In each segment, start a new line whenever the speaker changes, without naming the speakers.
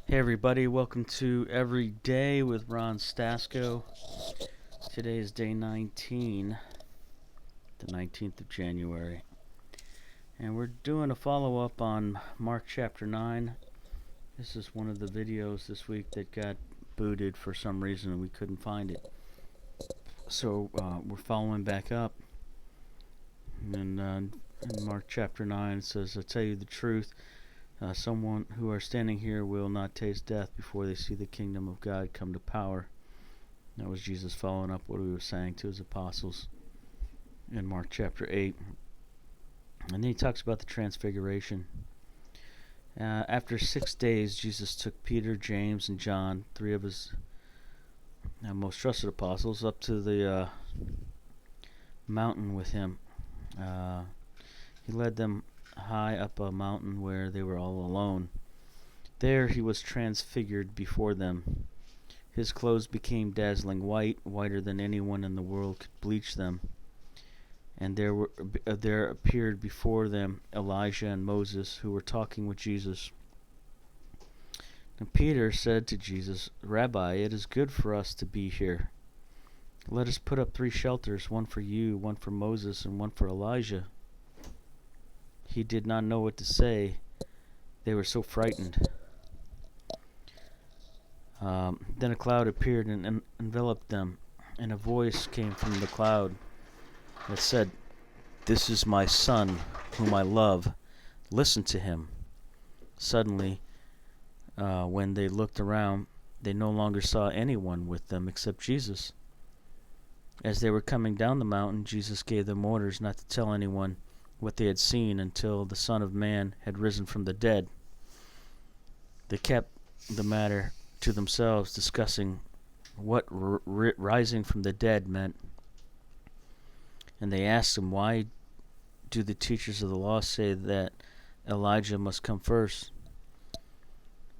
Hey everybody, welcome to Every Day with Ron Stasko. Today is day 19, the 19th of January. And we're doing a follow-up on Mark chapter 9. This is one of the videos this week that got booted for some reason and we couldn't find it. So we're following back up. And in Mark chapter 9 it says, I tell you the truth, someone who are standing here will not taste death before they see the kingdom of God come to power. That was Jesus following up what he was saying to his apostles in Mark chapter 8. And then he talks about the transfiguration. After 6 days, Jesus took Peter, James, and John, three of his most trusted apostles, up to the mountain with him. He led them high up a mountain where they were all alone. There he was transfigured before them. His clothes became dazzling white, whiter than anyone in the world could bleach them. And there appeared before them Elijah and Moses, who were talking with Jesus. And Peter said to Jesus, Rabbi, it is good for us to be here. Let us put up 3 shelters, one for you, one for Moses, and one for Elijah. He did not know what to say. They were so frightened. Then a cloud appeared and enveloped them, and a voice came from the cloud that said, This is my son, whom I love. Listen to him. Suddenly, when they looked around, they no longer saw anyone with them except Jesus. As they were coming down the mountain, Jesus gave them orders not to tell anyone what they had seen until the Son of Man had risen from the dead. They kept the matter to themselves, discussing what rising from the dead meant. And they asked him, Why do the teachers of the law say that Elijah must come first?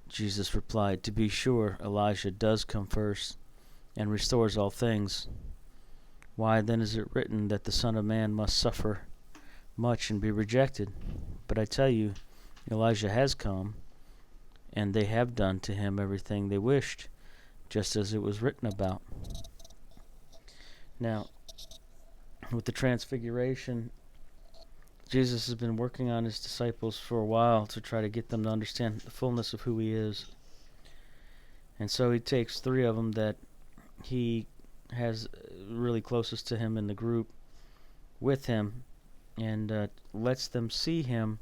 Jesus replied, To be sure, Elijah does come first and restores all things. Why then is it written that the Son of Man must suffer much and be rejected? But I tell you, Elijah has come, and they have done to him everything they wished, just as it was written about. Now, with the transfiguration, Jesus has been working on his disciples for a while to try to get them to understand the fullness of who he is. And so he takes 3 of them that he has really closest to him in the group with him and lets them see him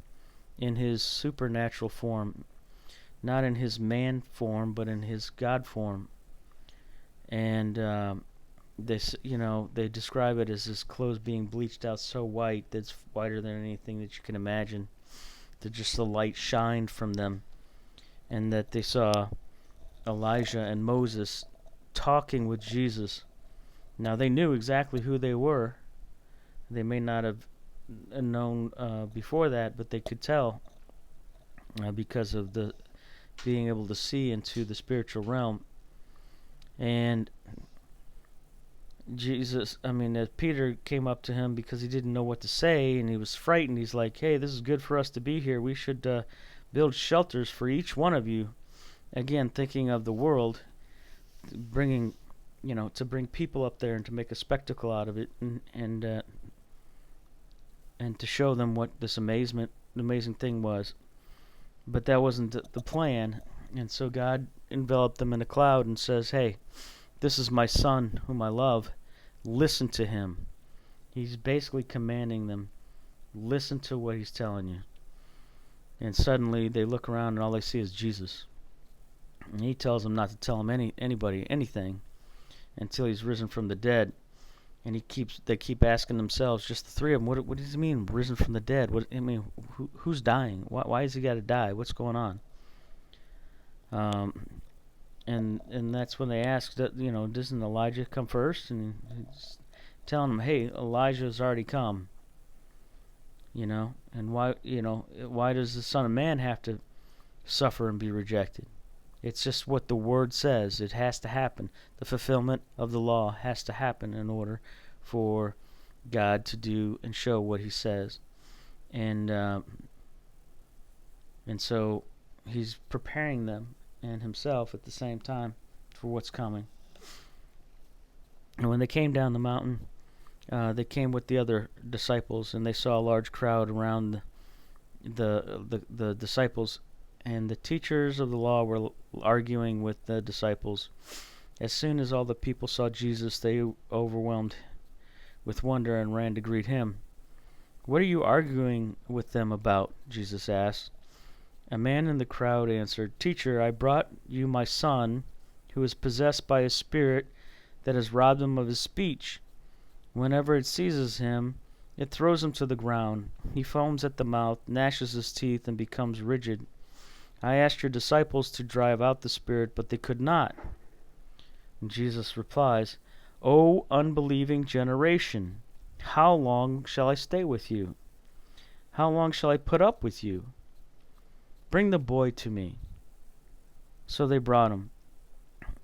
in his supernatural form, not in his man form, but in his God form. And they describe it as his clothes being bleached out so white that it's whiter than anything that you can imagine. That just the light shined from them, and that they saw Elijah and Moses talking with Jesus. Now they knew exactly who they were. They may not have known before that, but they could tell because of the being able to see into the spiritual realm. And as Peter came up to him because he didn't know what to say and he was frightened. He's like, hey, this is good for us to be here. We should build shelters for each one of you. Again, thinking of the world, bringing, to bring people up there and to make a spectacle out of it and to show them what this amazing thing was. But that wasn't the plan. And so God enveloped them in a cloud and says, hey, this is my son whom I love. Listen to him. He's basically commanding them. Listen to what he's telling you. And suddenly they look around and all they see is Jesus. And he tells them not to tell him anybody anything until he's risen from the dead. And they keep asking themselves, just the 3 of them, what does he mean, risen from the dead? Who's dying? Why has he got to die? What's going on? And that's when they ask, doesn't Elijah come first? And he's telling them, hey, Elijah's already come. And why does the Son of Man have to suffer and be rejected? It's just what the Word says. It has to happen. The fulfillment of the law has to happen in order for God to do and show what he says. And so he's preparing them and himself at the same time for what's coming. And when they came down the mountain, they came with the other disciples, and they saw a large crowd around the disciples, and the teachers of the law were arguing with the disciples. As soon as all the people saw Jesus, they overwhelmed with wonder and ran to greet him. "What are you arguing with them about?" Jesus asked. A man in the crowd answered, "Teacher, I brought you my son, who is possessed by a spirit that has robbed him of his speech. Whenever it seizes him, it throws him to the ground. He foams at the mouth, gnashes his teeth, and becomes rigid. I asked your disciples to drive out the spirit, but they could not." And Jesus replies, "O unbelieving generation, how long shall I stay with you? How long shall I put up with you? Bring the boy to me." So they brought him.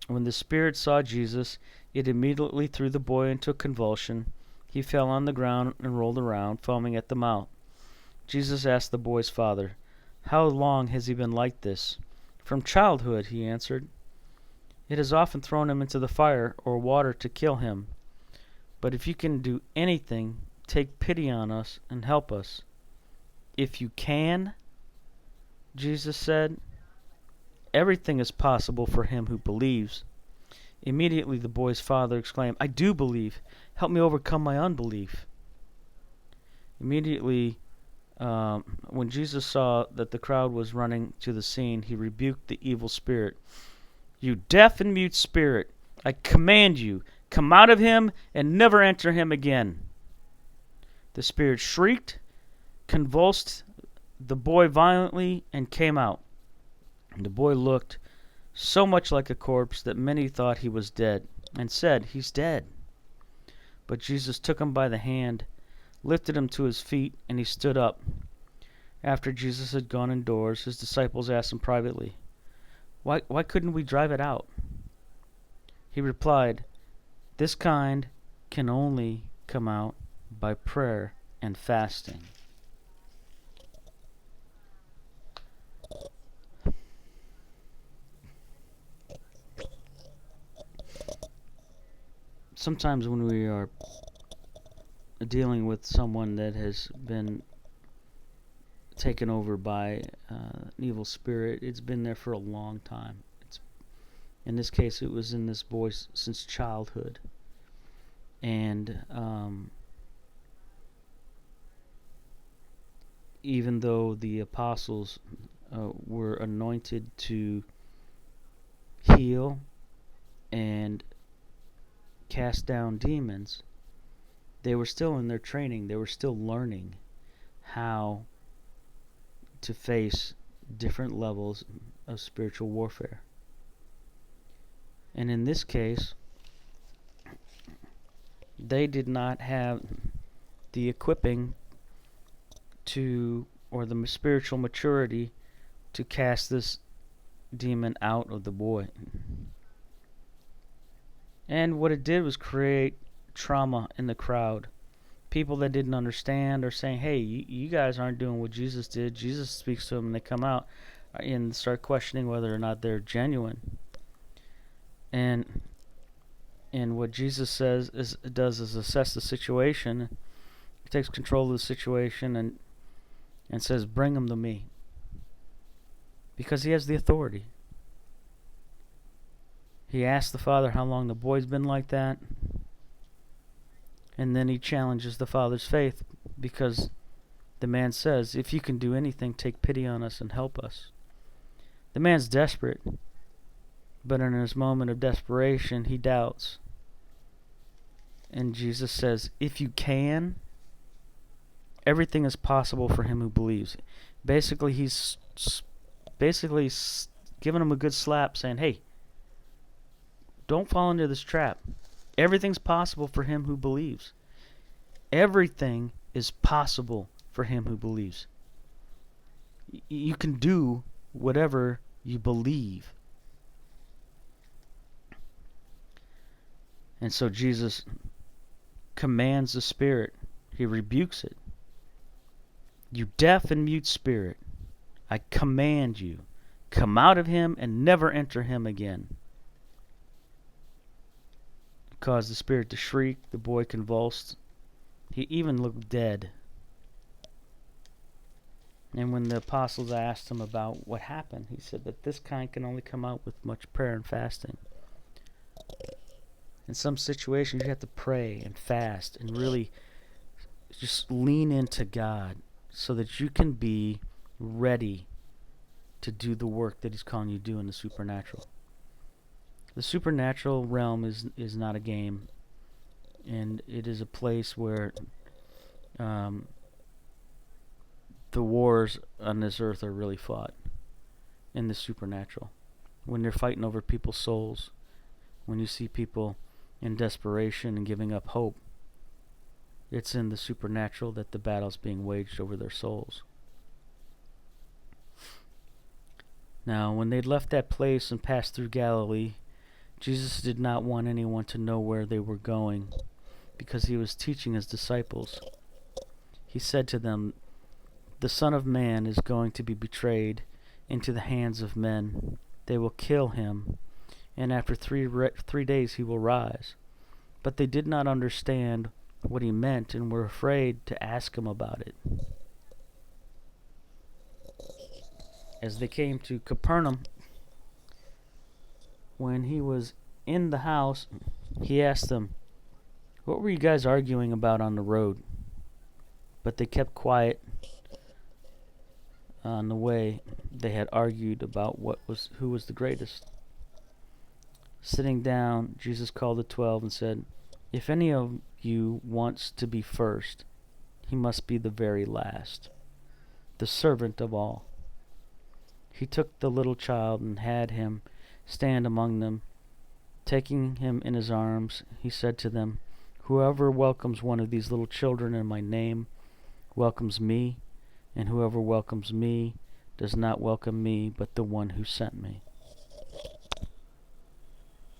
When the spirit saw Jesus, it immediately threw the boy into a convulsion. He fell on the ground and rolled around, foaming at the mouth. Jesus asked the boy's father, "How long has he been like this?" "From childhood," he answered. "It has often thrown him into the fire or water to kill him. But if you can do anything, take pity on us and help us." "If you can," Jesus said. "Everything is possible for him who believes." Immediately the boy's father exclaimed, "I do believe. Help me overcome my unbelief." Immediately, when Jesus saw that the crowd was running to the scene, he rebuked the evil spirit. "You deaf and mute spirit, I command you, come out of him and never enter him again." The spirit shrieked, convulsed the boy violently, and came out. The boy looked so much like a corpse that many thought he was dead, and said, "He's dead." But Jesus took him by the hand, lifted him to his feet, and he stood up. After Jesus had gone indoors, his disciples asked him privately, Why couldn't we drive it out?" He replied, "This kind can only come out by prayer and fasting." Sometimes when we are dealing with someone that has been taken over by an evil spirit, it's been there for a long time. In this case, it was in this boy since childhood. And even though the apostles were anointed to heal and cast down demons, they were still in their training. They were still learning how to face different levels of spiritual warfare. And in this case, they did not have the equipping to, or the spiritual maturity to cast this demon out of the boy. And what it did was create trauma in the crowd. People that didn't understand are saying, "Hey, you guys aren't doing what Jesus did." Jesus speaks to them and they come out and start questioning whether or not they're genuine. And what Jesus does is assess the situation. He takes control of the situation and says, "Bring them to me." Because he has the authority. He asks the father how long the boy's been like that. And then he challenges the father's faith, because the man says, "If you can do anything, take pity on us and help us." The man's desperate, but in his moment of desperation, he doubts. And Jesus says, "If you can," everything is possible for him who believes. Basically, he's giving him a good slap, saying, "Hey, don't fall into this trap. Everything's possible for him who believes." Everything is possible for him who believes. You can do whatever you believe. And so Jesus commands the spirit. He rebukes it. "You deaf and mute spirit, I command you, come out of him and never enter him again. It caused the spirit to shriek. The boy convulsed. He even looked dead. And when the apostles asked him about what happened, he said that this kind can only come out with much prayer and fasting. In some situations, you have to pray and fast and really just lean into God so that you can be ready to do the work that he's calling you to do in the supernatural. The supernatural realm is not a game, and it is a place where the wars on this earth are really fought in the supernatural. When they're fighting over people's souls, when you see people in desperation and giving up hope, it's in the supernatural that the battle's being waged over their souls. Now, when they'd left that place and passed through Galilee, Jesus did not want anyone to know where they were going, because he was teaching his disciples. He said to them, "The Son of Man is going to be betrayed into the hands of men. They will kill him, and after 3 days he will rise." But they did not understand what he meant and were afraid to ask him about it. As they came to Capernaum, when he was in the house, he asked them, "What were you guys arguing about on the road?" But they kept quiet. On the way, they had argued about who was the greatest. Sitting down, Jesus called the 12 and said, "If any of you wants to be first, he must be the very last, the servant of all." He took the little child and had him stand among them. Taking him in his arms, he said to them, "Whoever welcomes one of these little children in my name welcomes me, and whoever welcomes me does not welcome me, but the one who sent me."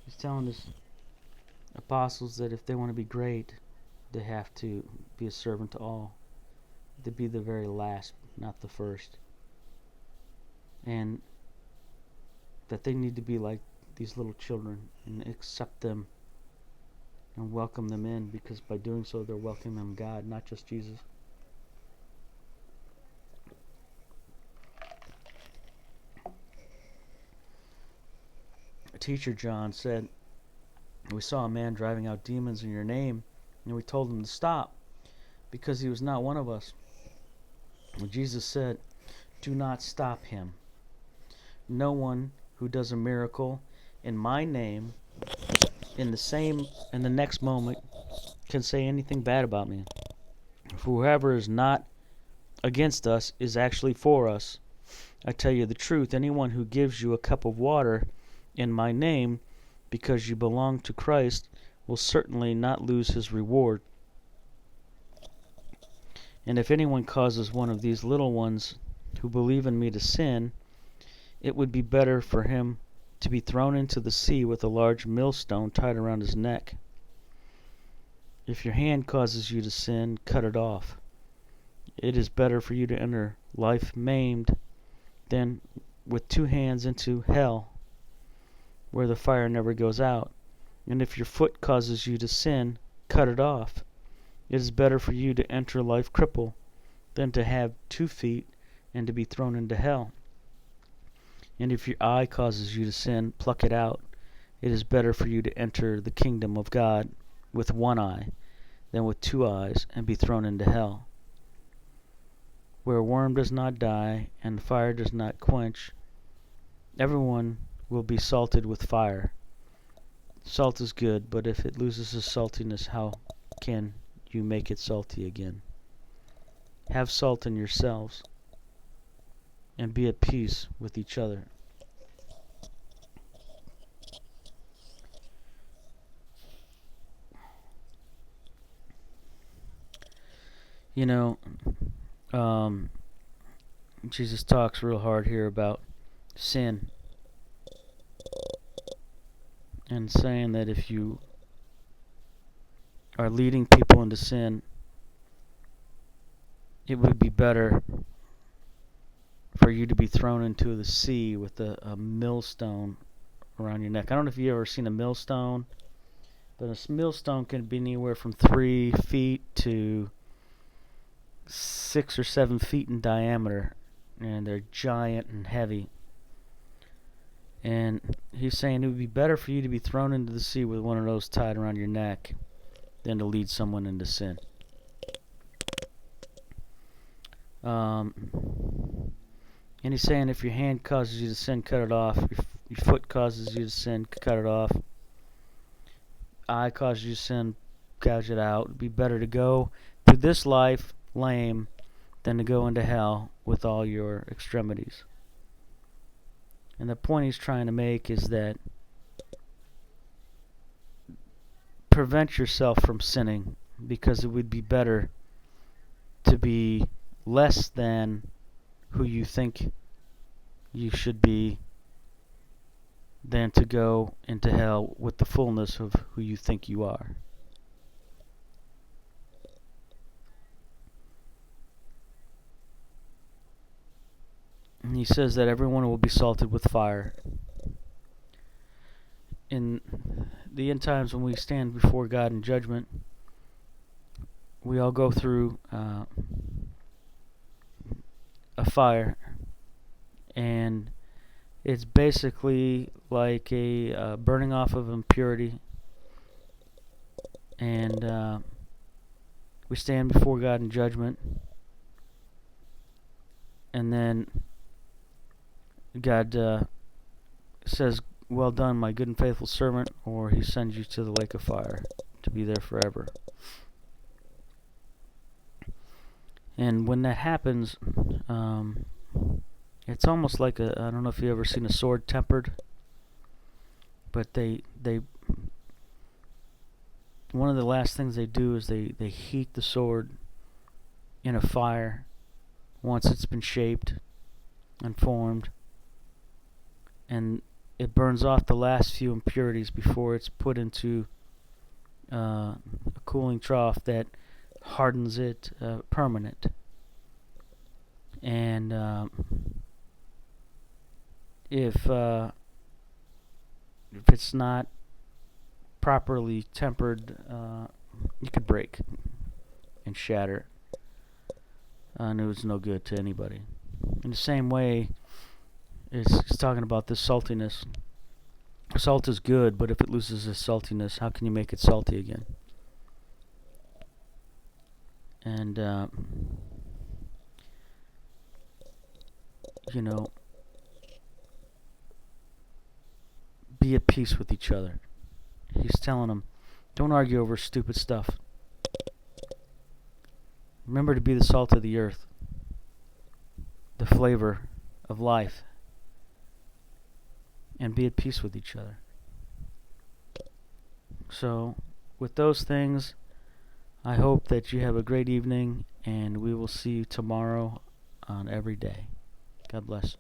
He's telling his apostles that if they want to be great, they have to be a servant to all, to be the very last, not the first. And that they need to be like these little children and accept them and welcome them in, because by doing so they're welcoming God, not just Jesus. Teacher John said, "We saw a man driving out demons in your name, and we told him to stop, because he was not one of us." And Jesus said, "Do not stop him. No one who does a miracle in my name in the next moment can say anything bad about me. For whoever is not against us is actually for us. I tell you the truth, anyone who gives you a cup of water in my name because you belong to Christ will certainly not lose his reward. And if anyone causes one of these little ones who believe in me to sin, it would be better for him to be thrown into the sea with a large millstone tied around his neck. If your hand causes you to sin, cut it off. It is better for you to enter life maimed than with 2 hands into hell, where the fire never goes out. And if your foot causes you to sin, cut it off. It is better for you to enter life crippled than to have 2 feet and to be thrown into hell. And if your eye causes you to sin, pluck it out. It is better for you to enter the kingdom of God with 1 eye than with 2 eyes and be thrown into hell, where a worm does not die and the fire does not quench. Everyone will be salted with fire. Salt is good, but if it loses its saltiness, how can you make it salty again? Have salt in yourselves and be at peace with each other. You know, Jesus talks real hard here about sin, and saying that if you are leading people into sin, it would be better for you to be thrown into the sea with a millstone around your neck. I don't know if you've ever seen a millstone, but a millstone can be anywhere from 3 feet to 6 or 7 feet in diameter, and they're giant and heavy. And he's saying it would be better for you to be thrown into the sea with one of those tied around your neck than to lead someone into sin. And he's saying if your hand causes you to sin, cut it off. If your foot causes you to sin, cut it off. Eye causes you to sin, gouge it out. It'd be better to go through this life lame than to go into hell with all your extremities. And the point he's trying to make is that prevent yourself from sinning, because it would be better to be less than who you think you should be than to go into hell with the fullness of who you think you are. And he says that everyone will be salted with fire. In the end times, when we stand before God in judgment, we all go through a fire, and it's basically like a burning off of impurity, and we stand before God in judgment, and then God says, "Well done, my good and faithful servant," or he sends you to the lake of fire to be there forever. And when that happens, it's almost like I don't know if you've ever seen a sword tempered, but they one of the last things they do is they heat the sword in a fire once it's been shaped and formed, and it burns off the last few impurities before it's put into a cooling trough that hardens it permanent. And if it's not properly tempered, you could break and shatter, and it was no good to anybody. In the same way, it's talking about this saltiness. Salt is good, but if it loses its saltiness, how can you make it salty again? And be at peace with each other. He's telling them, don't argue over stupid stuff. Remember to be the salt of the earth, the flavor of life, and be at peace with each other. So, with those things, I hope that you have a great evening, and we will see you tomorrow on Every Day. God bless.